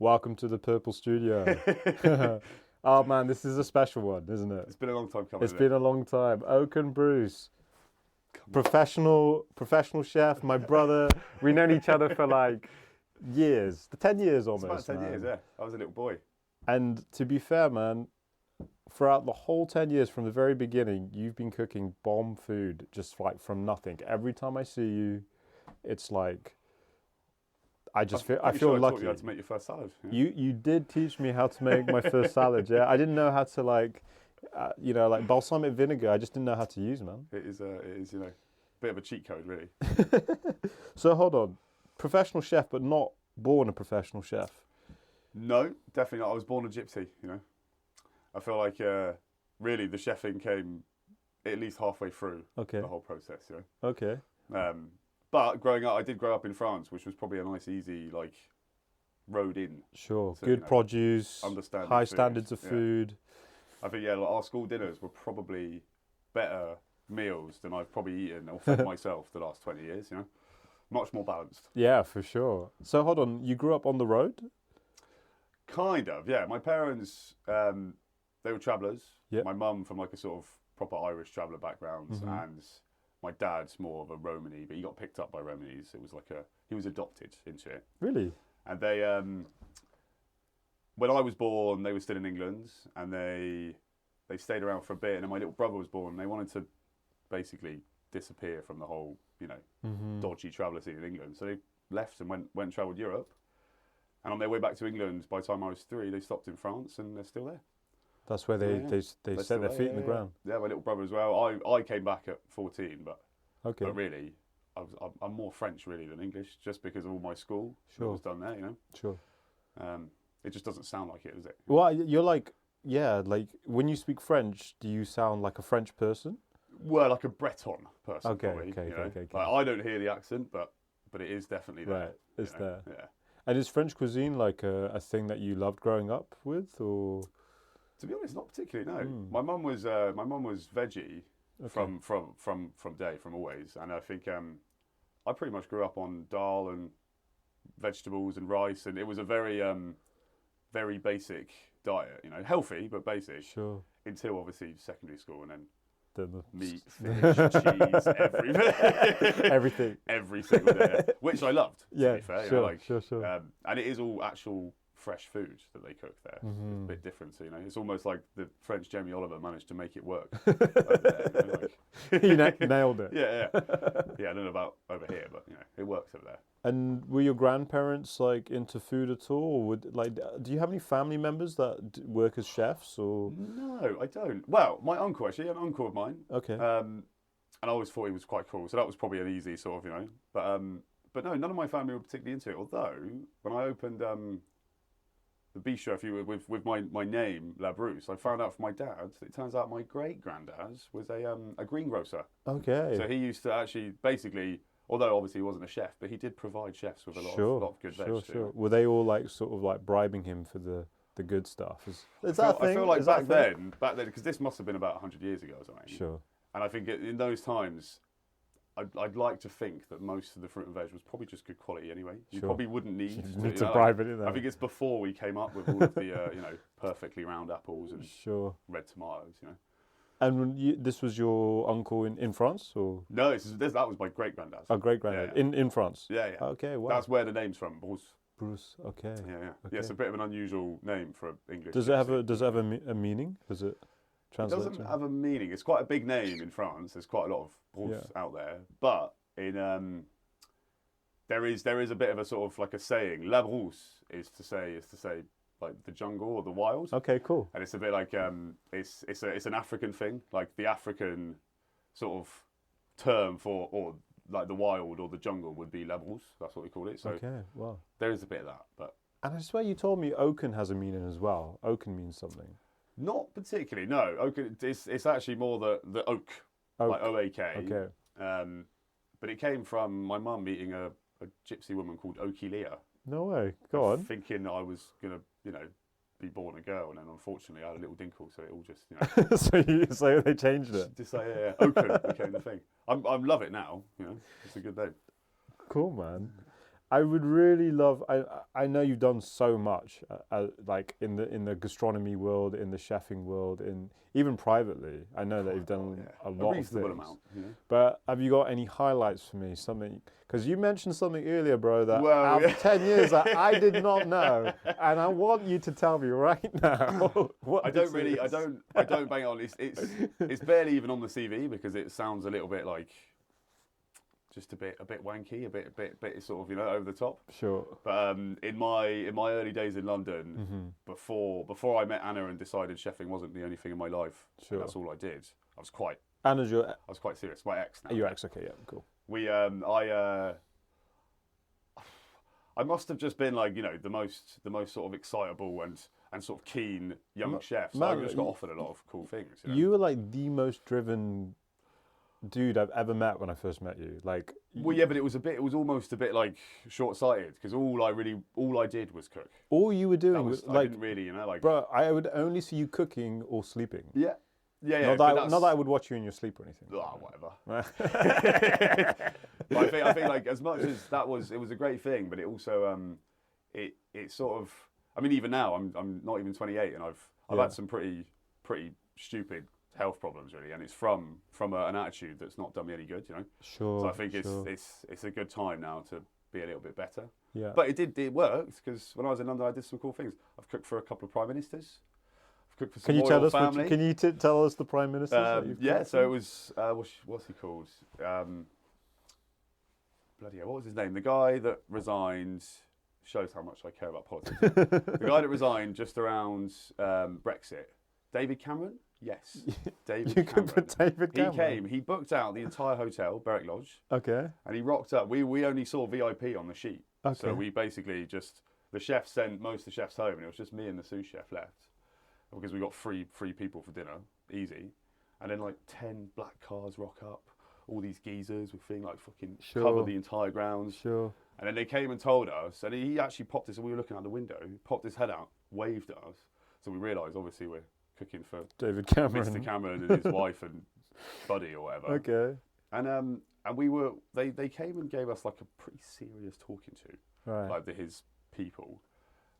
Welcome to the Purple Studio. Oh man, this is a special one, isn't it? It's been a long time coming. It's been a long time. Oakan Brousse, professional chef. My brother. We've known each other for like years, 10 years It's about almost. 10 man. years, yeah. I was a little boy. And to be fair, man, throughout the whole 10 years from the very beginning, you've been cooking bomb food just like from nothing. Every time I see you, it's like I feel Pretty lucky. sure I taught you how to make your first salad. Yeah. You did teach me how to make my first salad. Yeah, I didn't know how to like balsamic vinegar. I just didn't know how to use, man. It is, a bit of a cheat code, really. So hold on, professional chef, but not born a professional chef. No, definitely not. I was born a gypsy. I feel like really the chefing came at least halfway through Okay. the whole process. Okay. But growing up, I did grow up in France, which was probably a nice, easy road in. Sure. So, Good produce. understanding High food, standards of yeah. food. I think our school dinners were probably better meals than I've probably eaten or fed myself the last 20 years. Much more balanced. Yeah, for sure. So hold on, you grew up on the road? Kind of, yeah. My parents, they were travellers. Yeah. My mum from like a sort of proper Irish traveller background, and my dad's more of a Romany, but he got picked up by Romanys. It was he was adopted into it. Really? And they, when I was born, they were still in England, and they stayed around for a bit. And then my little brother was born, and they wanted to basically disappear from the whole, dodgy traveller scene in England. So they left and went and travelled Europe. And on their way back to England, by the time I was 3, they stopped in France, and they're still there. That's where they They're set still their there, feet in the yeah. ground. Yeah, my little brother as well. I came back at 14, but Okay. really, I'm more French really than English, just because of all my school that Sure. was done there. Sure. It just doesn't sound like it, does it? Well, you're like, yeah, like when you speak French, do you sound like a French person? Well, like a Breton person, Okay, probably. okay. Like, I don't hear the accent, but it is definitely there. Right, it's there. Yeah. And is French cuisine like a thing that you loved growing up with, or? To be honest, not particularly. No, my mum was veggie from always, and I think I pretty much grew up on dal and vegetables and rice, and it was a very very basic diet. Healthy but basic. Sure. Until obviously secondary school, and then The meat, fish, cheese, everything, every single day, which I loved. To Yeah, be fair, sure. And it is all actual fresh food that they cook there. It's a bit different, so it's almost like the French Jamie Oliver managed to make it work over there. You nailed it. Yeah. I don't know about over here, but it works over there. And were your grandparents like into food at all? Or do you have any family members that work as chefs or? No, I don't. Well, my uncle actually, an uncle of mine. Okay. And I always thought he was quite cool, so that was probably an easy sort of, But no, none of my family were particularly into it. Although when I opened the bistro, with my name La Brousse, I found out from my dad that it turns out my great granddad was a greengrocer. Okay. So he used to actually basically, although obviously he wasn't a chef, but he did provide chefs with a lot of good veg. Sure. Were they all like sort of like bribing him for the good stuff? Is that a thing? I feel like Is that back a thing? then, because this must have been about 100 years ago or something. Sure. And I think in those times, I'd like to think that most of the fruit and veg was probably just good quality anyway. You Sure. probably wouldn't need to bribe it in there. I think it's before we came up with all of the perfectly round apples and Sure. red tomatoes. And this was your uncle in France, or? No, that was my great granddad. Oh, great granddad in France. Yeah. Okay, wow. That's where the name's from, Brousse. Brousse. Okay. Yeah. Okay. Yeah, it's a bit of an unusual name for English. Does it have a meaning? Does it It translate? doesn't have a meaning. It's quite a big name in France. There's quite a lot of Brousse out there, but in there is a bit of a sort of like a saying. La Brousse is to say like the jungle or the wild. Okay, cool. And it's a bit like it's an African thing, like the African sort of term for, or like the wild or the jungle would be La Brousse. That's what we call it. So Okay, wow. there is a bit of that, but And I swear you told me Oakan has a meaning as well. Oakan means something. not particularly. No, Oakan. It's actually more the oak, like OAK. Okay. But it came from my mum meeting a gypsy woman called Oki Leah. No way. Go on. Thinking that I was gonna, be born a girl, and then unfortunately I had a little dinkle, so it all just, so they changed it. Just say Oakan became the thing. I love it now. It's a good name. Cool, man. I would really love. I know you've done so much, like in the gastronomy world, in the chefing world, in even privately. I know that you've done a lot of reasonable things. amount. You know? But have you got any highlights for me? Something, because you mentioned something earlier, bro, that Well, out of 10 years that I did not know, and I want you to tell me right now. What I don't bang on. It's barely even on the CV because it sounds a little bit like just a bit wanky, a bit sort of over the top. Sure. But in my early days in London, before I met Anna and decided chefing wasn't the only thing in my life, Sure. and that's all I did. Anna's your. I was quite serious. My ex now. Your ex, okay, yeah, cool. I must have just been like the most sort of excitable and sort of keen young chef. So I just got offered a lot of cool things. You were like the most driven dude I've ever met when I first met you. Like, well, yeah, but it was almost a bit like short-sighted because all I did was cook. All you were doing was I like, didn't really, like. Bro, I would only see you cooking or sleeping. Yeah. Not that I would watch you in your sleep or anything. Oh, whatever. But I think like as much as it was a great thing, but it also it sort of. I mean, even now I'm not even 28, and I've had some pretty stupid health problems really, and it's from an attitude that's not done me any good, Sure. So I think it's a good time now to be a little bit better. Yeah. But it worked because when I was in London, I did some cool things. I've cooked for a couple of prime ministers. I've cooked for some royal family. Can you tell us the prime ministers? That you've cooked so it was what's he called? Bloody hell, what was his name? The guy that resigned. Shows how much I care about politics. The guy that resigned just around Brexit. David Cameron? Yes. David You Cameron. cooked for David Cameron? He came. He booked out the entire hotel, Berwick Lodge. Okay. And he rocked up. We only saw VIP on the sheet. Okay. So we basically the chef sent most of the chefs home, and it was just me and the sous chef left. Because we got three people for dinner. Easy. And then like 10 black cars rock up. All these geezers with thing like fucking cover the entire grounds. Sure. And then they came and told us, and he actually popped his, we were looking out the window, he popped his head out, waved at us. So we realised, obviously, we're cooking for David Cameron. Mr. Cameron and his wife and buddy or whatever. Okay. And they came and gave us like a pretty serious talking to, Right. like his people.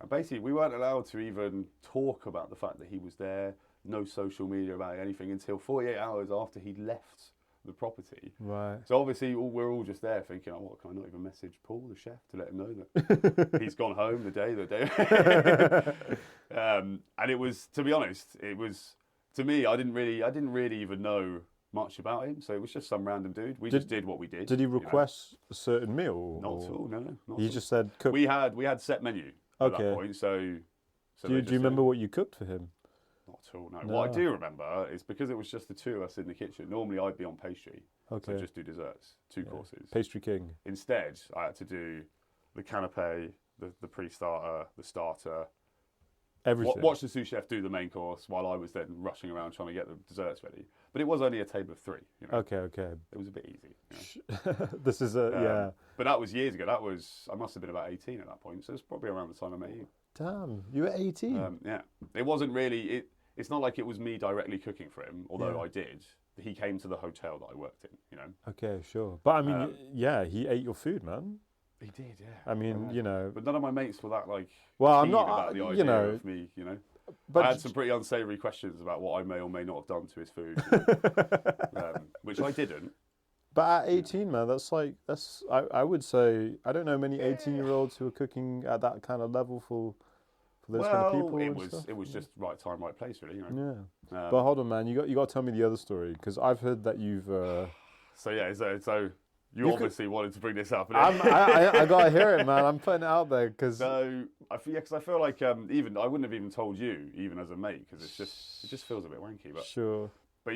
And basically, we weren't allowed to even talk about the fact that he was there, no social media about anything until 48 hours after he'd left the property. Right. So obviously we're all just there thinking, oh, what, can I not even message Paul, the chef, to let him know that he's gone home the day. And it was, to be honest, it was, to me, I didn't really even know much about him. So it was just some random dude. We just did what we did. Did he request a certain meal? Not at all, no. Not He just said cook. We had set menu at that point, so do you remember what you cooked for him? Not at all, no. What I do remember is because it was just the two of us in the kitchen, normally I'd be on pastry. Okay. So just do desserts, two courses. Pastry king. Instead, I had to do the canapé, the pre-starter, the starter. Everything. Watch the sous chef do the main course while I was then rushing around trying to get the desserts ready. But it was only a table of three. Okay. It was a bit easy. This is yeah. But that was years ago. I must have been about 18 at that point. So it's probably around the time I met you. Damn, you were 18. Yeah. It wasn't really. It's not like it was me directly cooking for him, although I did. He came to the hotel that I worked in, Okay, sure. But I mean, he ate your food, man. He did, yeah. I mean, But none of my mates were that, like, well, I'm keen not, about the idea of me, But I had some pretty unsavoury questions about what I may or may not have done to his food, which I didn't. But at 18, man, I would say, I don't know many 18-year-olds who are cooking at that kind of level for those kind of people. It was just right time, right place, really. Yeah. But hold on, man, you got to tell me the other story because I've heard that you've. So you obviously wanted to bring this up. I got to hear it, man. I'm putting it out there because. So I feel like even I wouldn't have even told you, even as a mate, because it just feels a bit wanky. But sure. But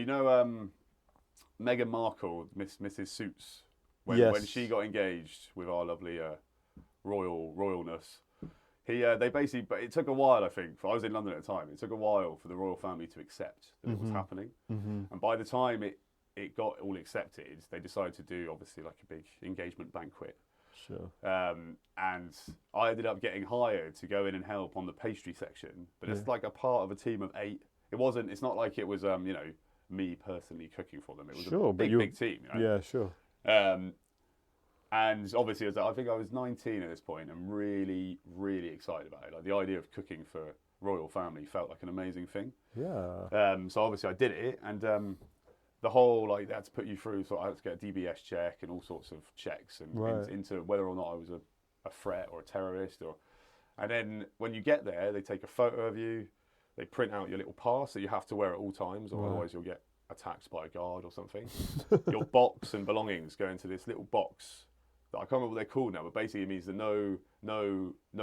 Meghan Markle, Mrs. Suits, when she got engaged with our lovely royalness. They basically, but it took a while, I think. I was in London at the time. It took a while for the royal family to accept that it was happening. Mm-hmm. And by the time it got all accepted, they decided to do, obviously, like a big engagement banquet. Sure. And I ended up getting hired to go in and help on the pastry section. But it's like a part of a team of 8. It's not like it was, me personally cooking for them. It was a big team. Yeah, sure. And obviously, I think I was 19 at this point and really, really excited about it. Like the idea of cooking for royal family felt like an amazing thing. Yeah. So obviously I did it, and the whole like they had to put you through. So I had to get a DBS check and all sorts of checks and into whether or not I was a threat or a terrorist. And then when you get there, they take a photo of you. They print out your little pass that you have to wear at all times, or otherwise you'll get attacked by a guard or something. Your box and belongings go into this little box that I can't remember what they're called now, but basically it means that no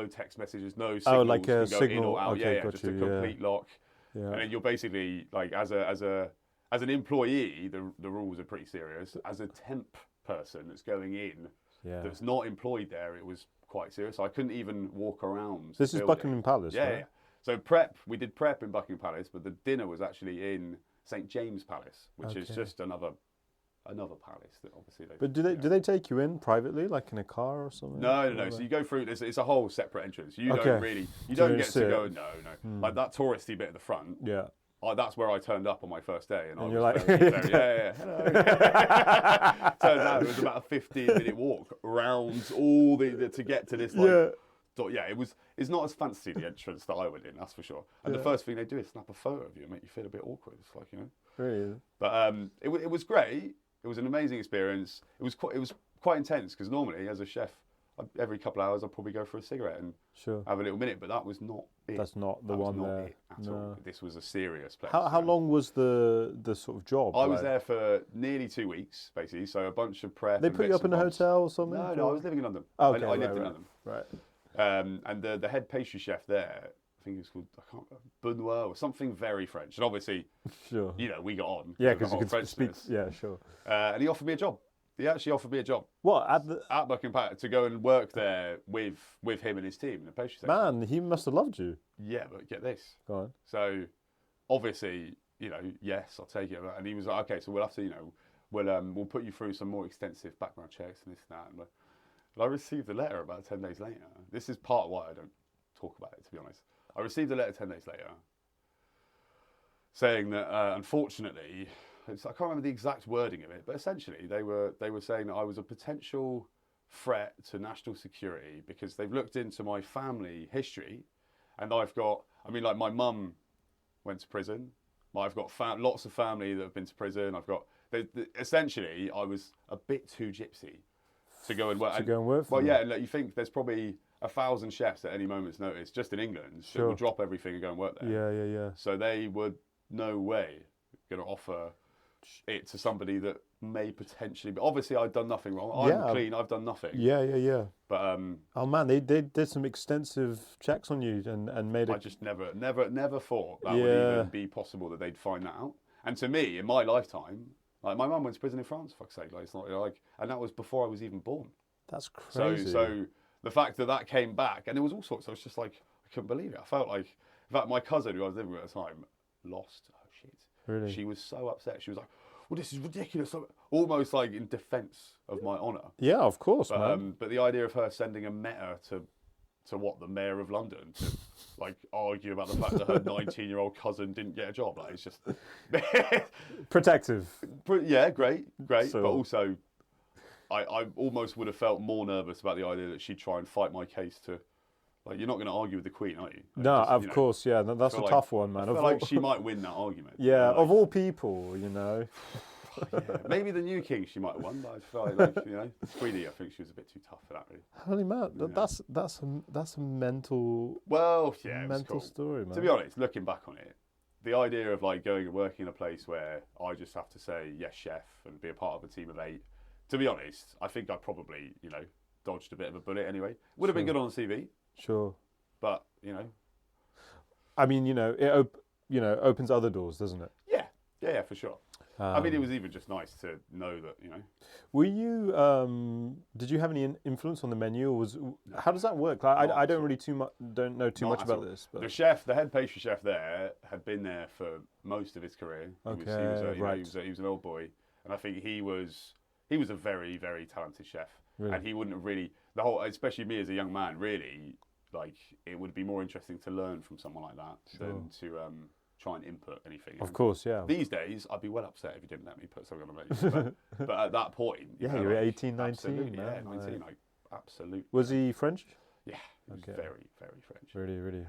text messages, no signals like a can go signal. in or out. Okay, Just a complete lock. Yeah. And then you're basically like as an employee, the rules are pretty serious. As a temp person that's going in, that's not employed there, it was quite serious. I couldn't even walk around. This is Buckingham Palace, right? Yeah. So we did prep in Buckingham Palace, but the dinner was actually in St James Palace, which is just another palace that obviously they. But do they take you in privately, like in a car or something? No. So you go through. It's a whole separate entrance. You don't get to go. No. Like that touristy bit at the front. Yeah. That's where I turned up on my first day, and I was you're like, hello. Turns out it was about a 15-minute walk around all to get to this. It's not as fancy the entrance that I went in, that's for sure. And the first thing they do is snap a photo of you and make you feel a bit awkward. It's like, Really? But it was great. It was an amazing experience. It was quite intense because normally as a chef, every couple of hours I'd probably go for a cigarette and have a little minute. But that was not it. That's not the one there. At all. This was a serious place. How long was the sort of job? I was there for nearly 2 weeks, basically. So a bunch of prep. They put you up in a hotel or something? No, I was living in London. Oh, okay, I lived in London. Right. And the head pastry chef there, I think it's called Benoit or something very French. And obviously, we got on. Yeah, because you could speak. Yeah, sure. And he offered me a job. He actually offered me a job. What at Buckingham Palace to go and work there with him and his team in the pastry section. Man, he must have loved you. Yeah, but get this. Go on. So obviously, yes, I'll take it. And he was like, okay, so we'll have to, we'll put you through some more extensive background checks and this and that. And I received a letter about 10 days later. This is part of why I don't talk about it, to be honest. I received a letter 10 days later saying that, unfortunately, I can't remember the exact wording of it, but essentially they were saying that I was a potential threat to national security because they've looked into my family history, and my mum went to prison. I've got lots of family that have been to prison. Essentially, I was a bit too gypsy to go and work. For them. Yeah, and you think there's probably 1,000 chefs at any moment's notice just in England that will drop everything and go and work there. Yeah. So they were no way going to offer it to somebody that may potentially. But obviously, I've done nothing wrong. I'm clean. I've done nothing. Yeah. But oh man, they did some extensive checks on you and made it. I just never thought that would even be possible that they'd find that out. And to me, in my lifetime, like my mum went to prison in France. Fuck's sake, like it's not like, and that was before I was even born. That's crazy. So the fact that came back, and there was all sorts. I was just like, I couldn't believe it. I felt like, in fact, my cousin who I was living with at the time lost. Oh shit. Really? She was so upset. She was like, well, this is ridiculous. Almost like in defence of my honour. Yeah, of course, man. But the idea of her sending a letter to the mayor of London to like argue about the fact that her 19-year-old cousin didn't get a job, like it's just protective. Yeah, great. So, but also, I almost would have felt more nervous about the idea that she'd try and fight my case to. Like, you're not going to argue with the Queen, are you? No, of course, yeah. That's a tough one, man. I feel like she might win that argument. Yeah, of all people, Yeah, maybe the new king she might have won, but I feel like Queenie, I think she was a bit too tough for that, really. Holy man, that's a mental. Well, yeah, it was mental story, man. To be honest, looking back on it, the idea of like going and working in a place where I just have to say yes, chef, and be a part of a team of 8. To be honest, I think I probably dodged a bit of a bullet anyway. Would have been good on the CV. Sure. But I mean, it opens other doors, doesn't it? Yeah, for sure. I mean, it was even just nice to know that, Were you? Did you have any influence on the menu, or how does that work? Like, I don't really don't know too much about this. But the head pastry chef there, had been there for most of his career. He was an old boy, and I think he was a very, very talented chef, and he wouldn't have really especially me as a young man, really. Like, it would be more interesting to learn from someone like that than to try and input anything. Of course, yeah. These days, I'd be well upset if you didn't let me put something on the menu. But at that point, Yeah, know, you were like, 18, 19, absolutely, man. yeah, 19, like, absolutely. Was he French? Yeah, he was very, very French. Really, really.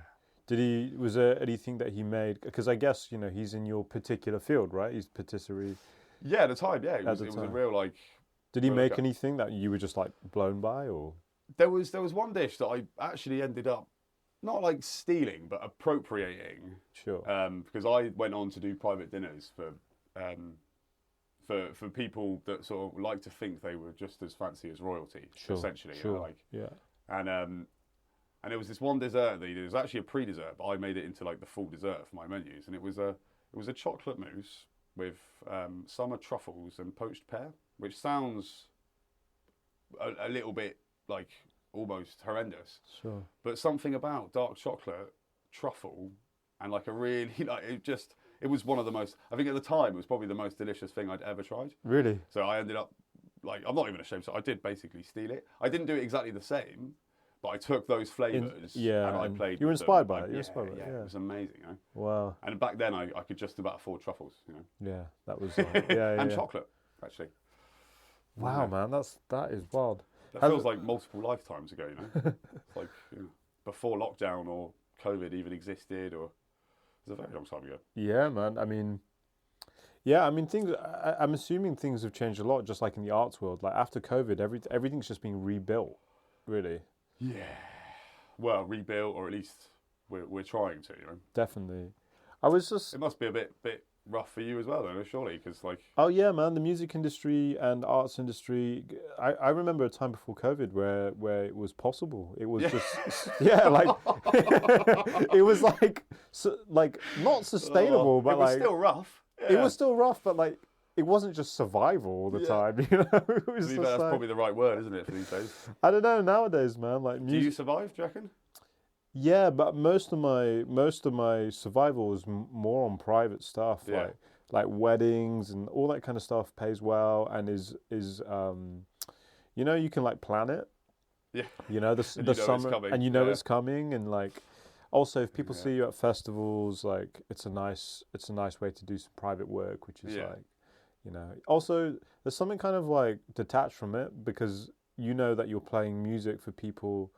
Was there anything that he made? Because I guess, you know, he's in your particular field, right? He's patisserie. Yeah, at the time, yeah. It was a real, like... Did he make anything that you were just, like, blown by, or...? There was one dish that I actually ended up, not, like, stealing, but appropriating. Sure. Because I went on to do private dinners for people that sort of like to think they were just as fancy as royalty, essentially. Sure. You know, like, yeah. And there was this one dessert that it was actually a pre-dessert, but I made it into like the full dessert for my menus, and it was a chocolate mousse with summer truffles and poached pear, which sounds a little bit like almost horrendous. Sure. But something about dark chocolate, truffle, and like a really like it was one of the most. I think at the time it was probably the most delicious thing I'd ever tried. Really? So I ended up like I'm not even ashamed. So I did basically steal it. I didn't do it exactly the same. But I took those flavours and I played. You were inspired by it. You were inspired by it. Yeah, it was amazing. You know? Wow. And back then, I could just about afford truffles. You know. Yeah, that was. And chocolate, actually. Wow, man, that is wild. That feels like multiple lifetimes ago. You know, it's like before lockdown or COVID even existed, or it was a very long time ago. Yeah, man. I mean, things. I'm assuming things have changed a lot, just like in the arts world. Like after COVID, everything's just being rebuilt, really. Yeah, well, rebuilt, or at least we're trying to. You know, definitely. I was just. It must be a bit rough for you as well, though, surely, because like. Oh yeah, man! The music industry and arts industry. I remember a time before COVID where it was possible. It was just like it was like not sustainable, but it was still rough. Yeah. It was still rough, but like. It wasn't just survival all the time, you know. It was just that's probably the right word, isn't it, for these days? I don't know nowadays, man. Like, do you survive? Do you reckon? Yeah, but most of my survival is more on private stuff, like weddings and all that kind of stuff. Pays well and is you know, you can like plan it. Yeah. You know the summer, and you know it's coming, and like. Also, if people see you at festivals, like it's a nice way to do some private work, which is like. You know, also there's something kind of like detached from it because you know that you're playing music for people.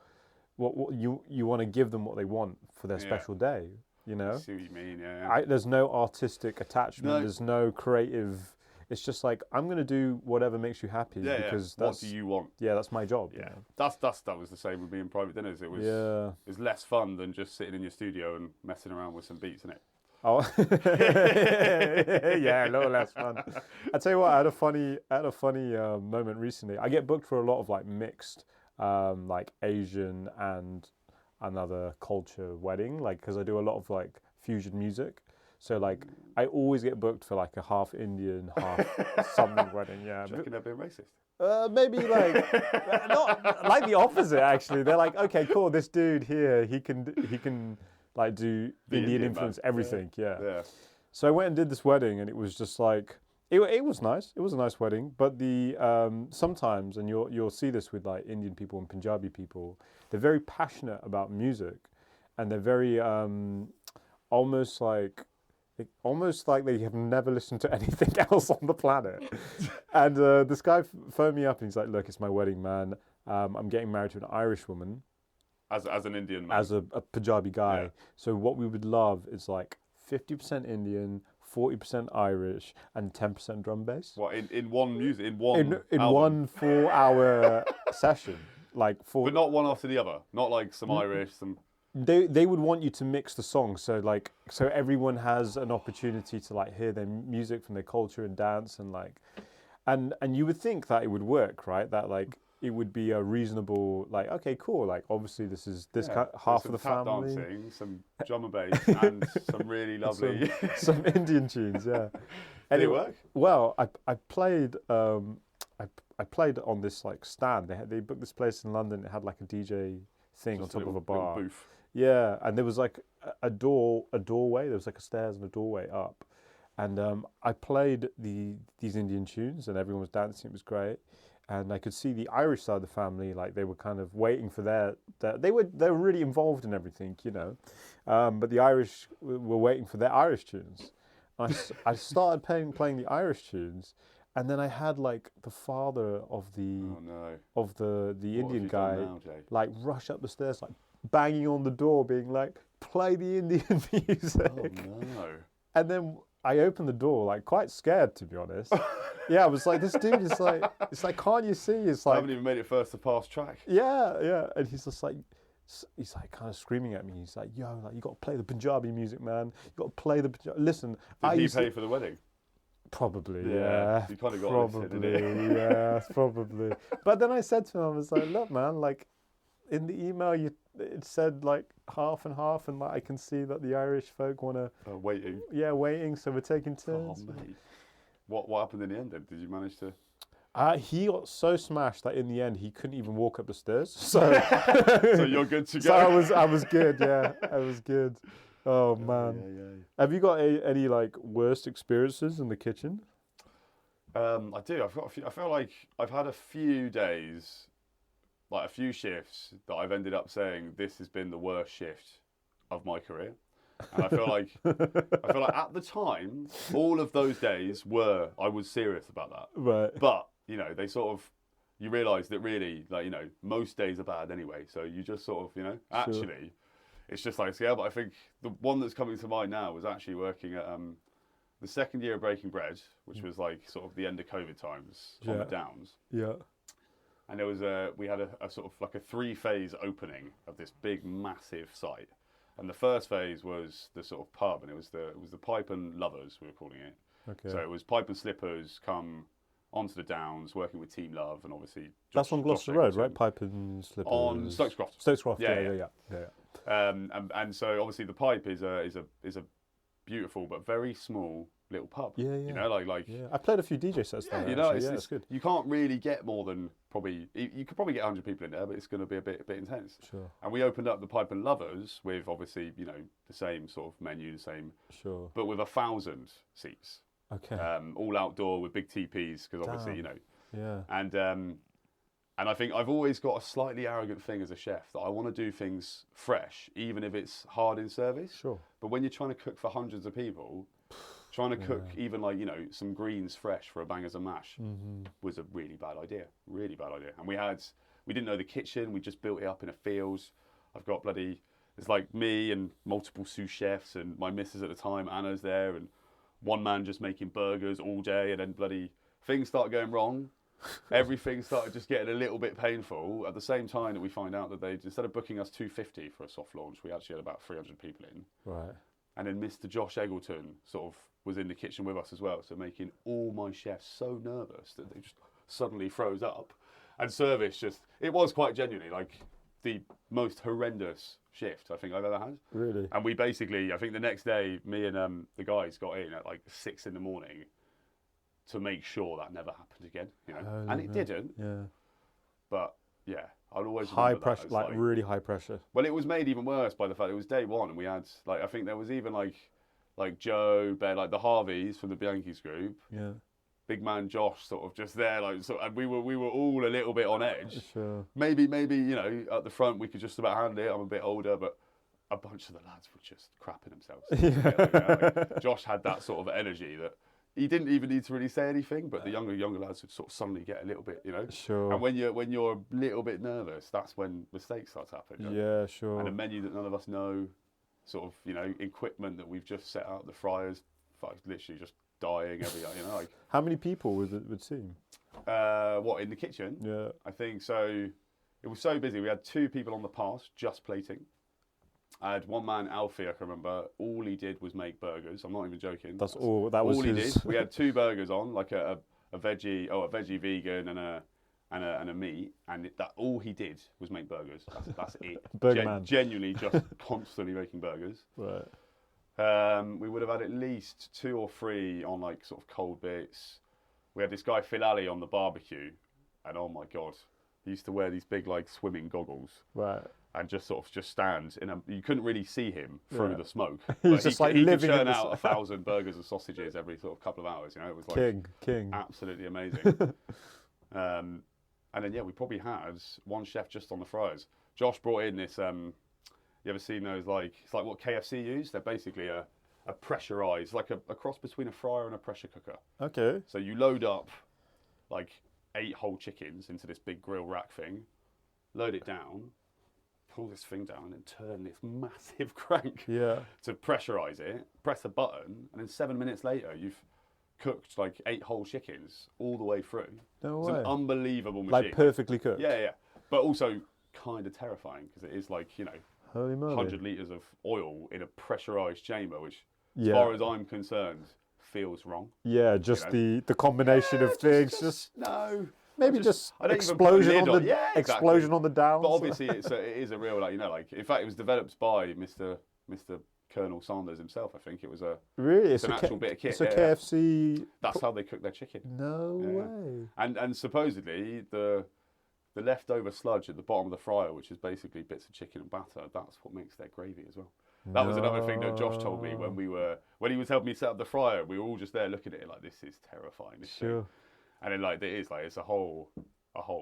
What you want to give them what they want for their special day. You know. I see what you mean. Yeah. There's no artistic attachment. No. There's no creative. It's just like I'm gonna do whatever makes you happy because that's what do you want? Yeah, that's my job. Yeah, you know? that was the same with me in private dinners. It was less fun than just sitting in your studio and messing around with some beats, isn't it? Oh, yeah, a little less fun. I tell you what, I had a funny moment recently. I get booked for a lot of like mixed, like Asian and another culture wedding, like because I do a lot of like fusion music. So like I always get booked for like a half Indian, half something wedding. Yeah, do you reckon they're being racist? Maybe like not like the opposite. Actually, they're like, okay, cool. This dude here, he can. Like do Indian influence everything, yeah. So I went and did this wedding, and it was just like it was nice. It was a nice wedding, but the sometimes, and you'll see this with like Indian people and Punjabi people, they're very passionate about music, and they're very almost like they have never listened to anything else on the planet. And this guy phoned me up, and he's like, "Look, it's my wedding, man. I'm getting married to an Irish woman." As an Indian man. As a Punjabi guy. Yeah. So what we would love is like 50% Indian, 40% Irish, and 10% drum bass. What, in one music, in one in album? 1 4-hour session. Like But not one after the other. Not like some Irish, some... They would want you to mix the songs, so everyone has an opportunity to like hear their music from their culture and dance and like... And you would think that it would work, right? That like... It would be a reasonable, like, okay, cool. Like, obviously, this half of the family. Dancing, some drum and bass, and some really lovely, some Indian tunes. Yeah. Did it work? Well, I played. I played on this like stand. They booked this place in London. It had like a DJ thing Just on top of a bar. Booth. Yeah, and there was like a doorway. There was like a stairs and a doorway up, and I played these Indian tunes, and everyone was dancing. It was great. and I could see the Irish side of the family, like they were kind of waiting for they were really involved in everything, you know, but the Irish were waiting for their Irish tunes. I started playing the Irish tunes, and then I had like the father of the Indian guy like rush up the stairs, like banging on the door, being like, "Play the Indian music." Oh no! And then I opened the door, like quite scared, to be honest. Yeah, I was like, this dude is like, it's like, can't you see? It's I like, haven't even made it first to pass track. yeah. And he's just like, he's like kind of screaming at me. He's like, yo, like you got to play the Punjabi music, man. You got to play the Punjabi. Listen, Did he pay for the wedding? Probably, yeah. You kind of got probably, yeah, probably. But then I said to him, I was like, look, man, like in the email, it said like half and half, and like I can see that the Irish folk want to waiting. Yeah, waiting. So we're taking turns. Oh, mate. What happened in the end then? Did you manage to? He got so smashed that in the end he couldn't even walk up the stairs. So, so you're good to go. So I was good. Yeah, I was good. Oh man, yeah. Have you got any like worst experiences in the kitchen? I do. I've got a few. I feel like I've had a few days, like a few shifts that I've ended up saying this has been the worst shift of my career. And I feel like at the time, all of those days I was serious about that. Right. But, you know, you realise that really, like, you know, most days are bad anyway. So you just sort of, you know, actually, it's just like a scale. But I think the one that's coming to mind now was actually working at the second year of Breaking Bread, which was like sort of the end of COVID times on the Downs. Yeah. And there was we had a sort of like a 3-phase opening of this big, massive site. And the first phase was the sort of pub, and it was the Pipe and Lovers, we were calling it. Okay. So it was Pipe and Slippers come onto the Downs, working with Team Love, and obviously that's on Gloucester Road, right? Pipe and Slippers on Stokescroft. Stokescroft, yeah. And so obviously the Pipe is a beautiful but very small little pub. Yeah. You know, like. Yeah, I played a few DJ sets there. You know, it's good. You can't really get more than you could probably get 100 people in there, but it's going to be a bit intense. Sure. And we opened up the Pipe and Lovers with obviously, you know, the same sort of menu, the same. Sure. But with 1,000 seats. Okay. All outdoor with big teepees because obviously, you know. Yeah. And I think I've always got a slightly arrogant thing as a chef that I want to do things fresh, even if it's hard in service. Sure. But when you're trying to cook for hundreds of people, trying to cook even like, you know, some greens fresh for a bangers and mash was a really bad idea. Really bad idea. And we didn't know the kitchen. We just built it up in a field. I've got it's like me and multiple sous chefs and my missus at the time, Anna's there, and one man just making burgers all day, and then things started going wrong. Everything started just getting a little bit painful at the same time that we find out that they, instead of booking us 250 for a soft launch, we actually had about 300 people in. Right. And then Mr. Josh Eggleton sort of was in the kitchen with us as well, so making all my chefs so nervous that they just suddenly froze up. And service it was quite genuinely like the most horrendous shift I think I've ever had. Really? And we basically, I think the next day, me and the guys got in at like 6 in the morning to make sure that never happened again, you know. And it didn't. Yeah. But yeah, I'll always high pressure, like really high pressure. Well, it was made even worse by the fact it was day one, and we had like I think there was even like Joe, Ben, like the Harveys from the Bianchi's group. Yeah. Big man Josh, sort of just there, like so, and we were all a little bit on edge. Sure. Maybe you know at the front we could just about handle it. I'm a bit older, but a bunch of the lads were just crapping themselves. Like, Josh had that sort of energy that. He didn't even need to really say anything, but the younger lads would sort of suddenly get a little bit, you know. Sure. And when you're a little bit nervous, that's when mistakes start to happen. You know? Yeah, sure. And a menu that none of us know, sort of, you know, equipment that we've just set out, the fryers, literally just dying every, you know. Like, how many people would team? What in the kitchen? Yeah. I think so. It was so busy. We had 2 people on the pass just plating. I had one man, Alfie, I can remember. All he did was make burgers. I'm not even joking. That's all. That was all his... he did. We had 2 burgers on, like a veggie vegan and a meat, and that all he did was make burgers. That's it. Burger man. Genuinely, just constantly making burgers. Right. We would have had at least 2 or 3 on like sort of cold bits. We had this guy Phil Alley on the barbecue, and oh my god, he used to wear these big like swimming goggles. Right. And just sort of stands you couldn't really see him through the smoke. He's just like living could churn in out 1,000 burgers and sausages every sort of couple of hours. You know, it was like king, absolutely amazing. And then we probably had one chef just on the fryers. Josh brought in this. You ever seen those? It's like what KFC use. They're basically a pressurized, like a cross between a fryer and a pressure cooker. Okay. So you load up like 8 whole chickens into this big grill rack thing, load it down, pull this thing down, and then turn this massive crank to pressurize it, press a button, and then 7 minutes later, you've cooked like 8 whole chickens all the way through. No it's way. An unbelievable machine. Like perfectly cooked. Yeah. But also kind of terrifying because it is like, Holy moly. 100 litres of oil in a pressurised chamber, which, as far as I'm concerned, feels wrong. Yeah, just the combination of things. Just no. Maybe just explosion on the explosion on the downs. But obviously, it is a real in fact, it was developed by Mr. Colonel Sanders himself. I think it was it's an actual bit of kit. It's a KFC. That's how they cook their chicken. No way. And supposedly the leftover sludge at the bottom of the fryer, which is basically bits of chicken and batter, that's what makes their gravy as well. That was another thing that Josh told me when he was helping me set up the fryer. We were all just there looking at it like, this is terrifying. This thing. And then it's a whole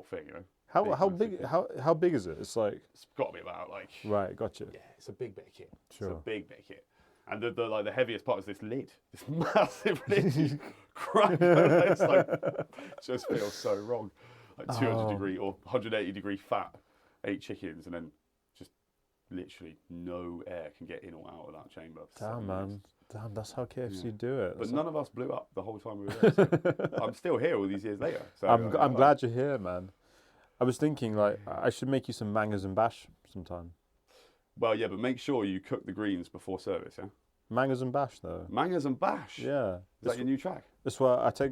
thing, How big is it? It's got to be about right, gotcha. Yeah, it's a big bit of kit. Sure. It's a big bit of kit. And the heaviest part is this lid, this massive lid. You crack it, it's just feels so wrong. Like 200 degree or 180 degree fat, 8 chickens, and then just literally no air can get in or out of that chamber. Damn, man. Damn, that's how KFC do it. But none of us blew up the whole time we were there. So I'm still here all these years later. So I'm glad you're here, man. I was thinking I should make you some mangas and bash sometime. Well, yeah, but make sure you cook the greens before service, yeah? Mangas and bash, though. Mangas and bash? Yeah. Is that your new track? That's why I take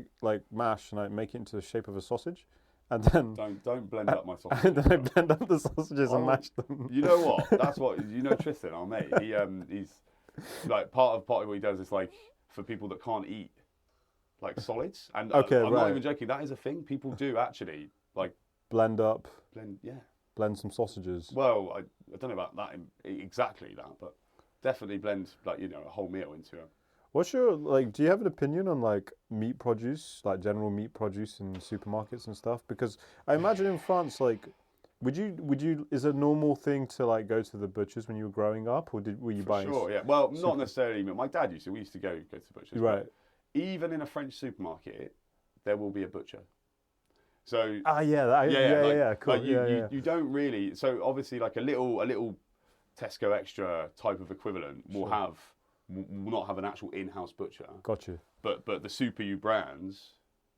mash and I make it into the shape of a sausage. And then don't blend up my sausages. And then I blend up the sausages and mash them. You know what? That's what Tristan, our mate. He's part of what he does is for people that can't eat solids. And I'm not even joking. That is a thing people do actually blend some sausages. Well, I don't know about that exactly that, but definitely blend a whole meal into a. What's your do you have an opinion on meat produce, general meat produce in supermarkets and stuff? Because I imagine in France, would you is it a normal thing to go to the butchers when you were growing up, or were you buying? Sure, yeah. Well, not necessarily. My dad used to. We used to go to the butchers. Right. Even in a French supermarket, there will be a butcher. So. Cool. You don't really. So obviously, a little Tesco Extra type of equivalent will not have an actual in-house butcher. Gotcha. But the Super U brands,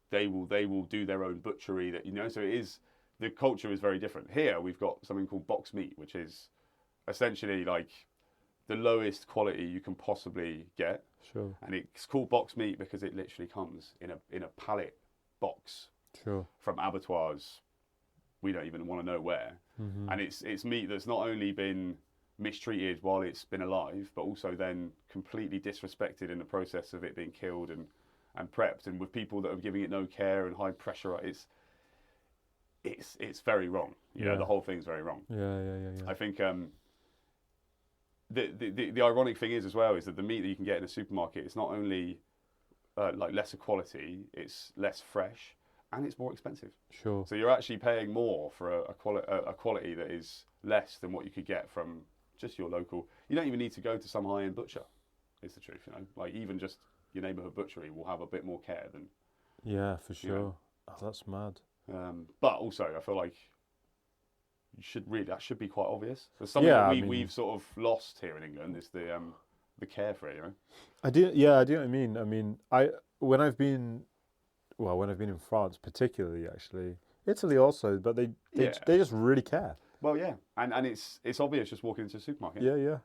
they will do their own butchery. So it is, the culture is very different. Here we've got something called box meat, which is essentially the lowest quality you can possibly get. Sure. And it's called box meat because it literally comes in a pallet box. Sure. From abattoirs, we don't even want to know where. Mm-hmm. And it's meat that's not only been mistreated while it's been alive, but also then completely disrespected in the process of it being killed and prepped, and with people that are giving it no care and high pressure. It's very wrong. The whole thing's very wrong. Yeah. I think the ironic thing is as well is that the meat that you can get in a supermarket is not only lesser quality, it's less fresh, and it's more expensive. Sure. So you're actually paying more for a quality that is less than what you could get from just your local. You don't even need to go to some high-end butcher. Is the truth, even just your neighbourhood butchery will have a bit more care than. Yeah, for sure. Oh, that's mad. But also, I feel like that should be quite obvious. There's something that we've sort of lost here in England is the care for it. I do what you mean. I mean, when I've been in France, particularly actually, Italy also, but they just really care. Well, yeah, and it's obvious just walking into a supermarket. Yeah.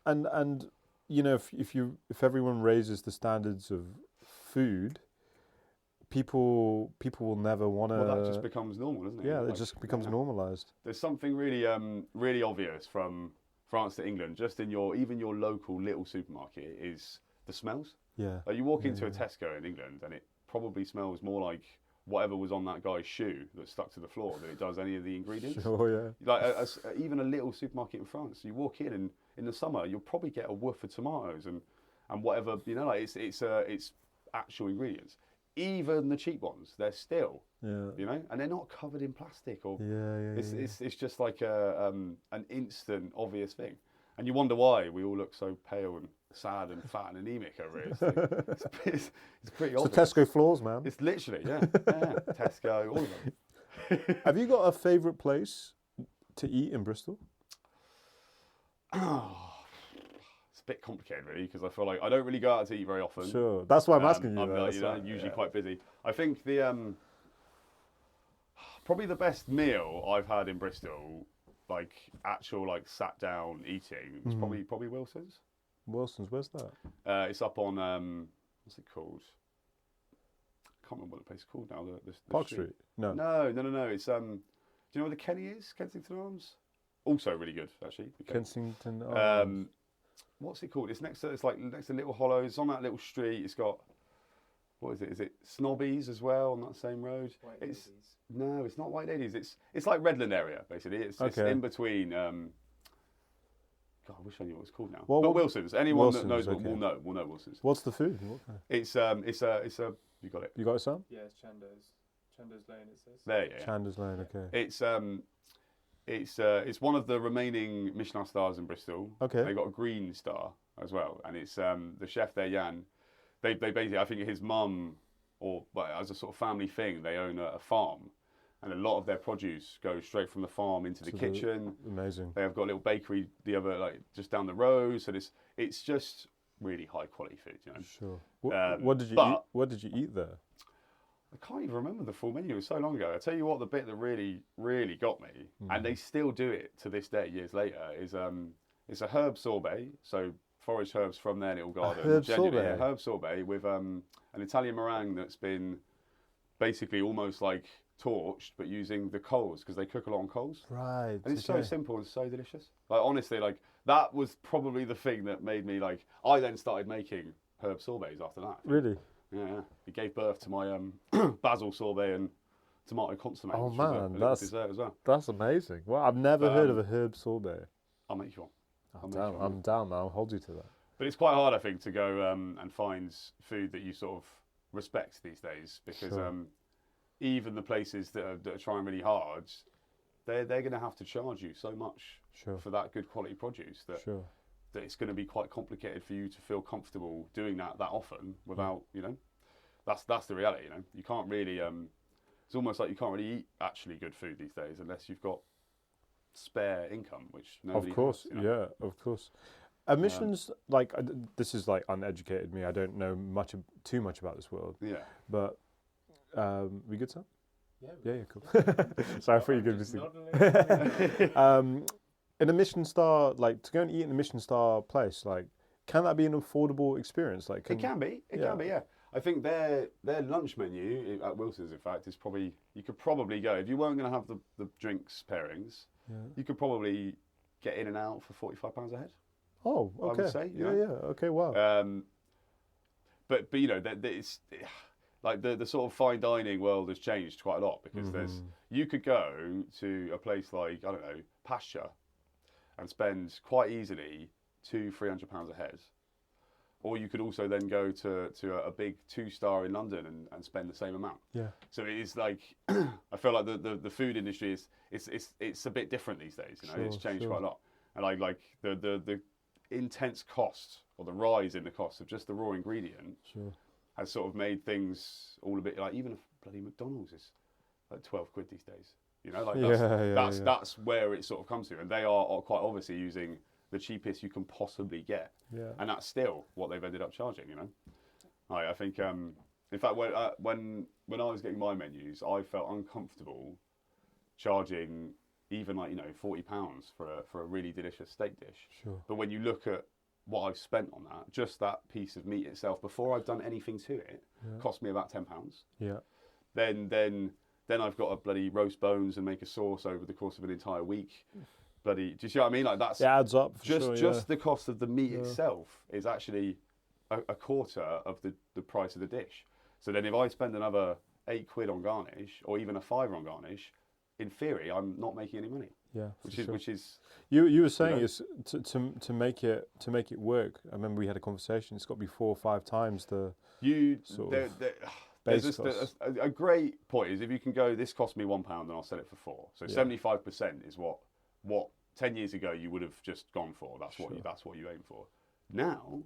And if everyone raises the standards of food, people will never want to. Well, that just becomes normal, doesn't it? Yeah, it just becomes normalised. There's something really really obvious from France to England, just in even your local little supermarket, is the smells. Yeah. You walk into a Tesco in England, and it probably smells more like whatever was on that guy's shoe that stuck to the floor than it does any of the ingredients. Sure, yeah. Even a little supermarket in France, you walk in and in the summer you'll probably get a whiff of tomatoes and whatever, it's actual ingredients. even the cheap ones, they're still, Yeah. you know, and they're not covered in plastic or. Yeah. It's just like an instant obvious thing, and you wonder why we all look so pale and sad and fat and anemic over it. It's pretty It's the obvious. Tesco floors, man. It's literally Tesco, all of them. Have you got a favourite place to eat in Bristol? It's a bit complicated, really, because I feel like I don't really go out to eat very often. Sure, that's why I'm asking you. I'm usually quite busy. I think the probably the best meal I've had in Bristol, like actual like sat down eating, was probably Wilson's. Wilson's, where's that? It's up on what's it called? I can't remember what the place is called now. The Park Street? No. No. It's do you know where the Kenny is? Kensington Arms. Also really good, actually. Kensington Arms. Arms. What's it called? It's next to Little Hollows. It's on that little street. It's got, what is it? Is it Snobbies as well on that same road? No, it's not White Ladies. It's like Redland area basically. It's in between. God, I wish I knew what it's called now. But Wilson's. Anyone that knows will know Wilson's. What's the food? It's a. You got it. You got it, Sam? Yeah, it's Chandos Lane. It says. There, yeah. Chandos Lane. Okay. It's one of the remaining Michelin stars in Bristol. Okay. They got a green star as well, and it's the chef there, Jan. They basically, I think his mum, or as a sort of family thing, they own a farm, and a lot of their produce goes straight from the farm into the kitchen. Amazing. They have got a little bakery just down the road, so it's just really high quality food, you know. Sure. What did you eat? What did you eat there? I can't even remember the full menu. It was so long ago. I tell you what, the bit that really, really got me, and they still do it to this day, years later, is it's a herb sorbet. So foraged herbs from their little garden. Herb sorbet. Yeah, herb sorbet with an Italian meringue that's been basically almost like torched, but using the coals because they cook a lot on coals. Right. And it's so simple and so delicious. Like honestly, like that was probably the thing that made me like. I then started making herb sorbets after that. Really? Yeah. It gave birth to my basil sorbet and tomato consomme. Oh which man, was a dessert as well. That's amazing. Well, I've never heard of a herb sorbet. I'll make you one. I'm down, man. I'll hold you to that. But it's quite hard, I think, to go and find food that you sort of respect these days because even the places that are trying really hard, they're going to have to charge you so much for that good quality produce that it's going to be quite complicated for you to feel comfortable doing that often without, you know, that's the reality, you know. You can't really, it's almost like you can't really eat actually good food these days unless you've got spare income, which nobody has, you know? Yeah, of course. Michelin's, like, this is like uneducated me. I don't know too much about this world. Yeah. But, we good, Sam? Yeah, cool. Sorry, I thought you were going to in a Michelin star, like to go and eat in a Michelin star place, like, can that be an affordable experience? Like, it can be. It can be. Yeah. I think their lunch menu at Wilson's, in fact, is probably you could probably go if you weren't going to have the drinks pairings. Yeah. You could probably get in and out for £45 a head. Oh, okay. I would say. Yeah. Okay. Wow. But you know it's like the sort of fine dining world has changed quite a lot because you could go to a place like I don't know Pasture and spend quite easily £200-300 a head. Or you could also then go to a big 2-star in London and spend the same amount. Yeah. So it is like I feel like the food industry it's a bit different these days. You know, it's changed quite a lot. And like the intense cost or the rise in the cost of just the raw ingredient has sort of made things all a bit like even a bloody McDonald's is like 12 quid these days. You know, like that's where it sort of comes to, and they are quite obviously using the cheapest you can possibly get, and that's still what they've ended up charging. You know, I think in fact when I was getting my menus, I felt uncomfortable charging even like £40 for a really delicious steak dish. Sure. But when you look at what I've spent on that, just that piece of meat itself before I've done anything to it, cost me about £10. Yeah. Then I've got to bloody roast bones and make a sauce over the course of an entire week. Bloody, do you see what I mean? Like that's it adds up. Just the cost of the meat itself is actually a quarter of the price of the dish. So then if I spend another £8 on garnish or even a £5 on garnish, in theory I'm not making any money. Yeah, which is you were saying is to make it work. I remember we had a conversation. It's got to be 4 or 5 times the there's Base costs. a great point is if you can go, this cost me £1 and I'll sell it for 4. So 75% is what 10 years ago you would have just gone for. That's what you aim for. Now,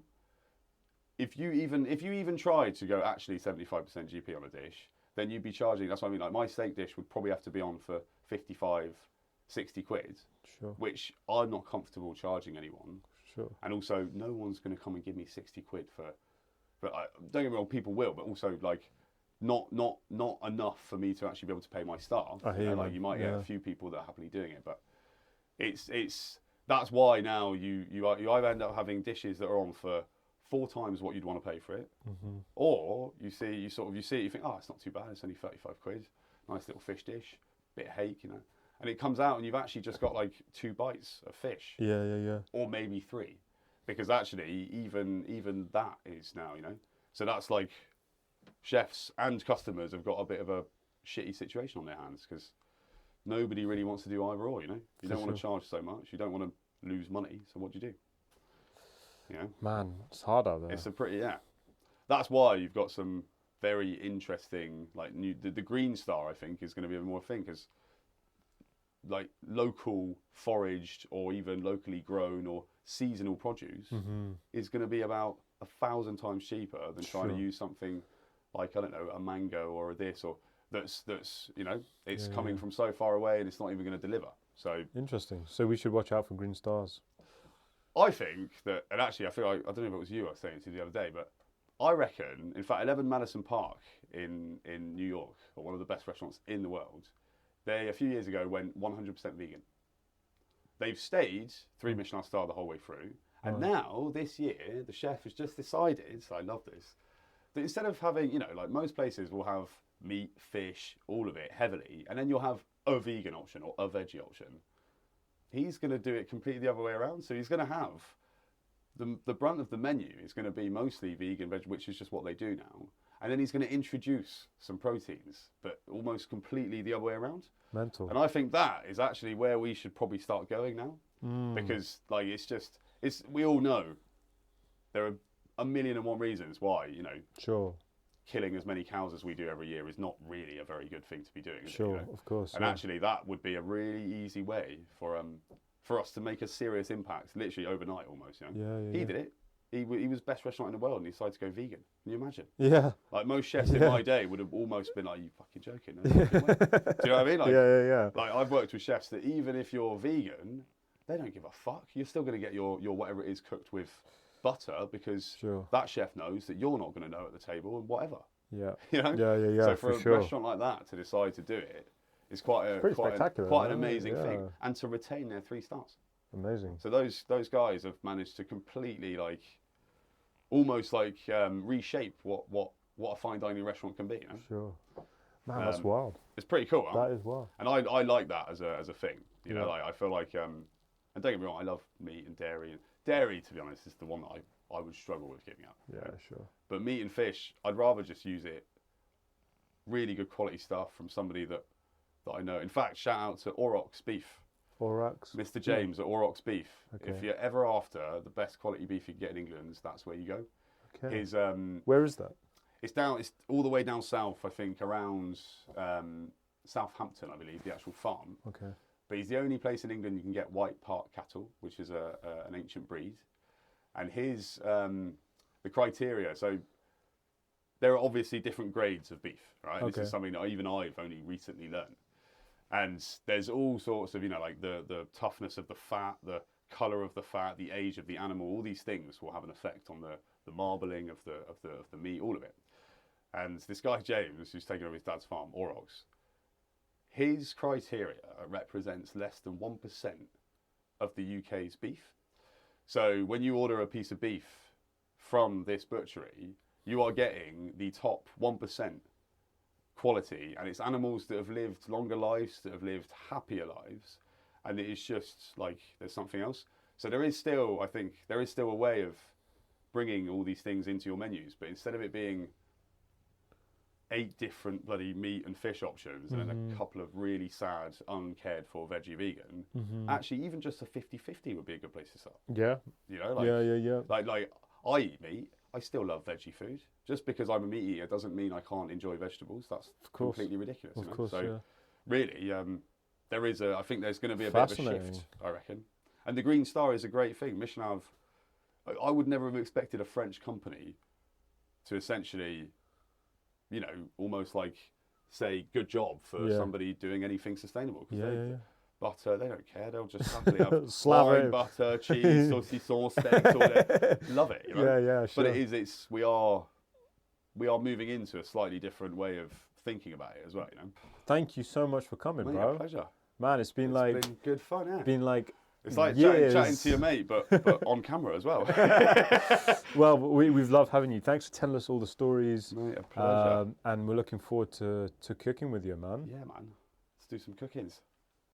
if you even tried to go actually 75% GP on a dish, then you'd be charging. That's what I mean. Like my steak dish would probably have to be on for 55, 60 quid, Sure. which I'm not comfortable charging anyone. Sure. And also, no one's going to come and give me 60 quid for. But don't get me wrong, people will, but also like not enough for me to actually be able to pay my staff. I hear like you. you might get a few people that are happily doing it, but it's that's why now you either end up having dishes that are on for 4 times what you'd want to pay for it, or you see it, you think, oh, it's not too bad, it's only 35 quid, nice little fish dish, bit of hake, you know, and it comes out and you've actually just got like 2 bites of fish, or maybe 3, because actually even that is now, you know, so that's like chefs and customers have got a bit of a shitty situation on their hands because nobody really wants to do either or, you know, you don't want to charge so much, you don't want to lose money, so what do you do? You know? Man, it's hard out there. It's a pretty, that's why you've got some very interesting, like the Green Star, I think, is going to be a more thing because like local foraged or even locally grown or seasonal produce is going to be about 1,000 times cheaper than trying to use something like, I don't know, a mango or a this or that's you know, it's coming from so far away and it's not even going to deliver. So interesting. So we should watch out for green stars. I think that, and actually, I don't know if it was you I was saying to the other day, but I reckon, in fact, 11 Madison Park in New York, or one of the best restaurants in the world, they a few years ago went 100% vegan. They've stayed 3 Michelin star the whole way through, and now this year the chef has just decided. So I love this. That instead of having, you know, like most places will have meat, fish, all of it heavily, and then you'll have a vegan option or a veggie option. He's going to do it completely the other way around. So he's going to have the brunt of the menu is going to be mostly vegan, veg, which is just what they do now. And then he's going to introduce some proteins, but almost completely the other way around. Mental. And I think that is actually where we should probably start going now, because like we all know there are 1,000,001 reasons why, you know, killing as many cows as we do every year is not really a very good thing to be doing. Is it, you know? Of course. And actually, that would be a really easy way for us to make a serious impact, literally overnight almost. You know? He did it. He was best restaurant in the world, and he decided to go vegan. Can you imagine? Yeah. Like most chefs in my day would have almost been like, "You fucking joking?" No? Do you know what I mean? Like, yeah. Like I've worked with chefs that even if you're vegan, they don't give a fuck. You're still going to get your whatever it is cooked with butter because that chef knows that you're not going to know at the table and whatever. Yeah. You know? Yeah. So for a restaurant like that to decide to do it is quite an amazing thing, and to retain their 3 stars. Amazing. So those guys have managed to completely like, almost like reshape what a fine dining restaurant can be. You know? Sure. Man, that's wild. It's pretty cool. Huh? That is wild. And I like that as a thing. You know, like I feel like and don't get me wrong, I love meat and dairy. And dairy, to be honest, is the one that I would struggle with giving up. Yeah, sure. But meat and fish, I'd rather just use it. Really good quality stuff from somebody that I know. In fact, shout out to Aurochs Beef. Aurochs. Mr. James at Aurochs Beef. Okay. If you're ever after the best quality beef you can get in England, that's where you go. Okay. His where is that? It's all the way down south, I think, around Southampton, I believe, the actual farm. Okay. But he's the only place in England you can get white Park cattle, which is an ancient breed. And his the criteria. So there are obviously different grades of beef, right? Okay. This is something that even I've only recently learned. And there's all sorts of, you know, like the toughness of the fat, the colour of the fat, the age of the animal. All these things will have an effect on the marbling of the meat, all of it. And this guy James, who's taken over his dad's farm, Aurochs, his criteria represents less than 1% of the UK's beef. So when you order a piece of beef from this butchery, you are getting the top 1% quality, and it's animals that have lived longer lives, that have lived happier lives, and it is just like there's something else. So there is still, I think, a way of bringing all these things into your menus, but instead of it being 8 different bloody meat and fish options and then a couple of really sad, uncared for veggie vegan, actually even just a 50-50 would be a good place to start. Yeah. You know, like, yeah. Like I eat meat. I still love veggie food. Just because I'm a meat eater doesn't mean I can't enjoy vegetables. That's completely ridiculous. Of course, so yeah. really, I think there's going to be a bit of a shift, I reckon. And the Green Star is a great thing. Michelin, I would never have expected a French company to essentially, you know, almost like say good job for somebody doing anything sustainable. Yeah. But they don't care. They'll just happily have Slava wine, butter, cheese, saucisson, steaks, all that. Love it, you know? Yeah, sure. But we are moving into a slightly different way of thinking about it as well, you know? Thank you so much for coming, Mate, bro. a pleasure. Man, it's been good fun, yeah. It's like years. chatting to your mate, but on camera as well. Well, we've loved having you. Thanks for telling us all the stories. Mate, a pleasure. And we're looking forward to cooking with you, man. Yeah, man. Let's do some cookings.